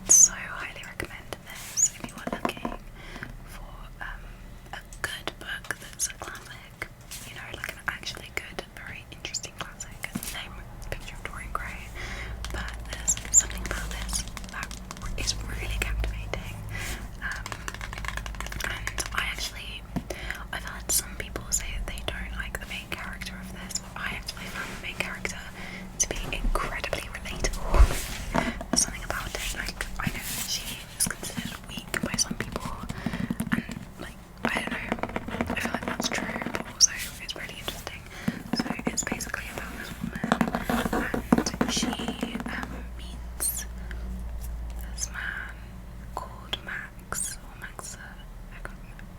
so highly recommend this if you are looking for a good book that's a classic, you know, like an actually good, very interesting classic. Same Picture of Dorian Gray, but there's something about this that is really captivating. And I've heard some people say that they don't like the main character of this, but I actually found the main character to be incredibly relatable. There's something about it, like, I know that she is considered weak by some people, and like, I don't know, I feel like that's true, but also it's really interesting. So it's basically about this woman, and she meets this man called Max, or Max,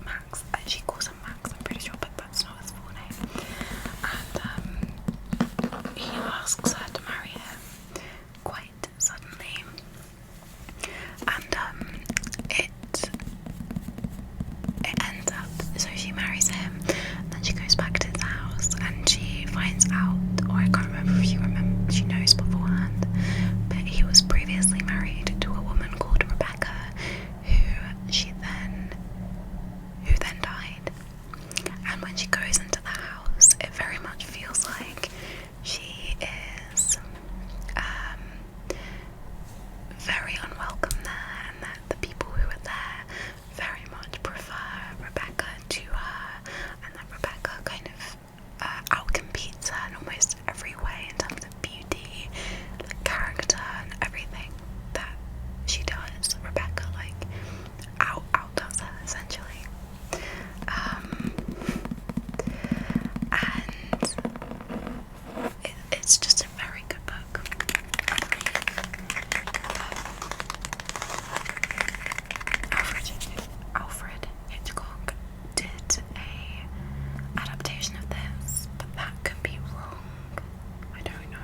Max, she calls him Max, I'm pretty sure, but that's not his full name, and he asks her to marry him quite suddenly, and it ends up, so she marries him, then she goes back to his house, and she finds out, or I can't remember if she knows beforehand, but he was previously married to a woman called Rebecca, who then died. And when she goes into the house, it very much feels like she is very unwelcome there, and that the people who are there very much prefer Rebecca to her, and that Rebecca kind of outcompetes her in almost every way in terms of beauty, like character, and everything that she does. Rebecca like outdoes her essentially. And it's just a very good book. Alfred Hitchcock did a adaptation of this, but that could be wrong. I don't know.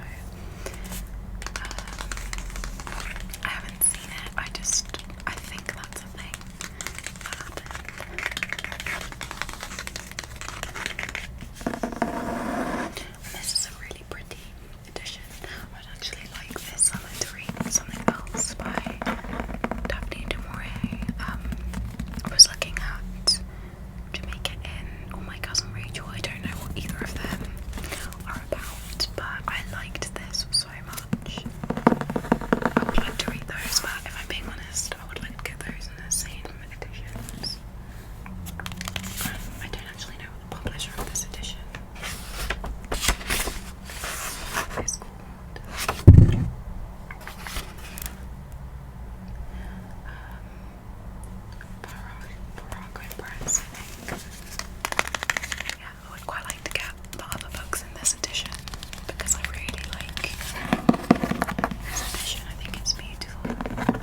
I haven't seen it. I think that's a thing that happened. And this is a really pretty edition. I'd actually like this summer to read something else by Daphne du Maurier. I was looking at Jamaica Inn or My Cousin Rachel. I don't know what either of them are about, but I liked this so much. I would like to read those, but if I'm being honest, I would like to get those in the same editions. I don't actually know what the publisher of this edition is called. Barago Press, I think. Yeah, I would quite like to get the other books in this edition because I really like this edition. I think it's beautiful.